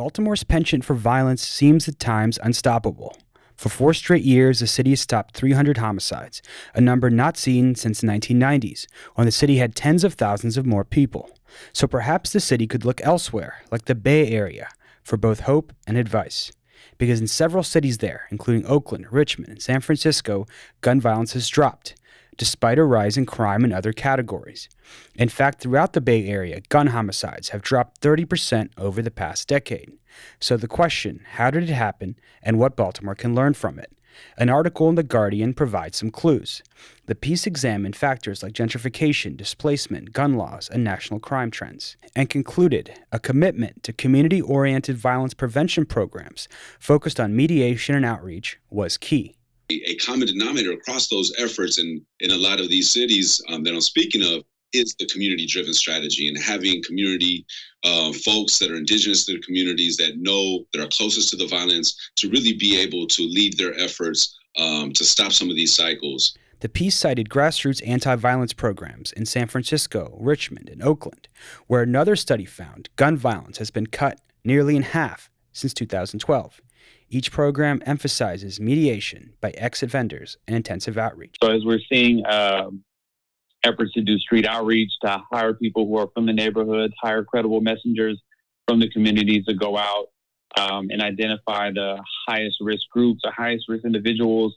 Baltimore's penchant for violence seems at times unstoppable. For 4 straight years, the city has topped 300 homicides, a number not seen since the 1990s, when the city had tens of thousands of more people. So perhaps the city could look elsewhere, like the Bay Area, for both hope and advice. Because in several cities there, including Oakland, Richmond, and San Francisco, gun violence has dropped, despite a rise in crime in other categories. In fact, throughout the Bay Area, gun homicides have dropped 30% over the past decade. So the question, how did it happen, and what Baltimore can learn from it? An article in The Guardian provides some clues. The piece examined factors like gentrification, displacement, gun laws, and national crime trends, and concluded a commitment to community-oriented violence prevention programs focused on mediation and outreach was key. A common denominator across those efforts in a lot of these cities that I'm speaking of is the community-driven strategy, and having community folks that are indigenous to the communities that are closest to the violence to really be able to lead their efforts to stop some of these cycles. The piece cited grassroots anti-violence programs in San Francisco, Richmond, and Oakland, where another study found gun violence has been cut nearly in half since 2012. Each program emphasizes mediation by ex-offenders and intensive outreach. So as we're seeing efforts to do street outreach, to hire people who are from the neighborhoods, hire credible messengers from the communities to go out and identify the highest risk groups, the highest risk individuals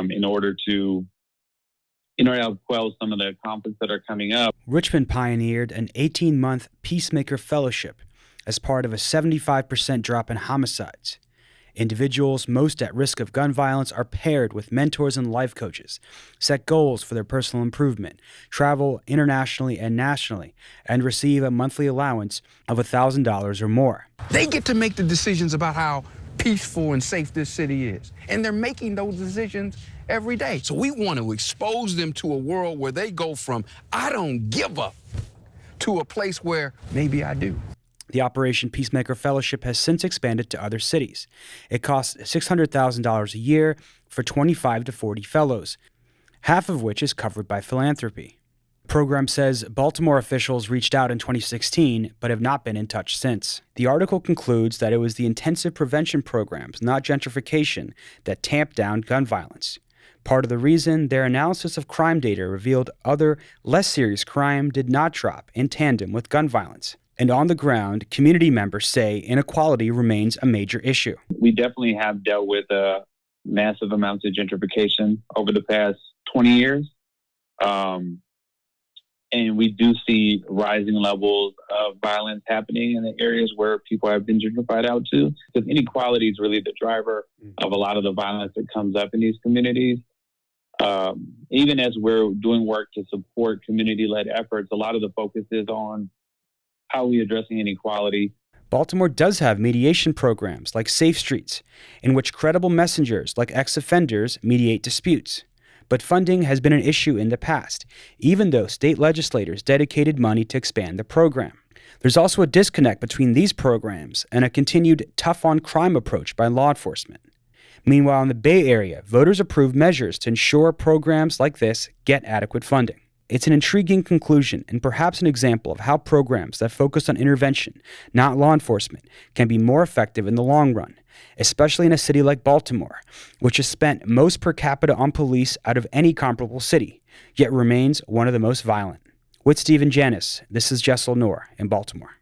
in order to quell some of the conflicts that are coming up. Richmond pioneered an 18-month Peacemaker Fellowship as part of a 75% drop in homicides. Individuals most at risk of gun violence are paired with mentors and life coaches, set goals for their personal improvement, travel internationally and nationally, and receive a monthly allowance of $1,000 or more. They get to make the decisions about how peaceful and safe this city is, and they're making those decisions every day. So we want to expose them to a world where they go from, I don't give up, to a place where maybe I do. The Operation Peacemaker Fellowship has since expanded to other cities. It costs $600,000 a year for 25 to 40 fellows, half of which is covered by philanthropy. The program says Baltimore officials reached out in 2016 but have not been in touch since. The article concludes that it was the intensive prevention programs, not gentrification, that tamped down gun violence. Part of the reason their analysis of crime data revealed other, less serious crime did not drop in tandem with gun violence. And on the ground, community members say inequality remains a major issue. We definitely have dealt with massive amounts of gentrification over the past 20 years. And we do see rising levels of violence happening in the areas where people have been gentrified out to. Because inequality is really the driver of a lot of the violence that comes up in these communities. Even as we're doing work to support community-led efforts, a lot of the focus is on how are we addressing inequality. Baltimore does have mediation programs like Safe Streets, in which credible messengers like ex-offenders mediate disputes. But funding has been an issue in the past, even though state legislators dedicated money to expand the program. There's also a disconnect between these programs and a continued tough-on-crime approach by law enforcement. Meanwhile, in the Bay Area, voters approved measures to ensure programs like this get adequate funding. It's an intriguing conclusion and perhaps an example of how programs that focus on intervention, not law enforcement, can be more effective in the long run, especially in a city like Baltimore, which has spent most per capita on police out of any comparable city, yet remains one of the most violent. With Stephen Janis, this is Jessel Noor in Baltimore.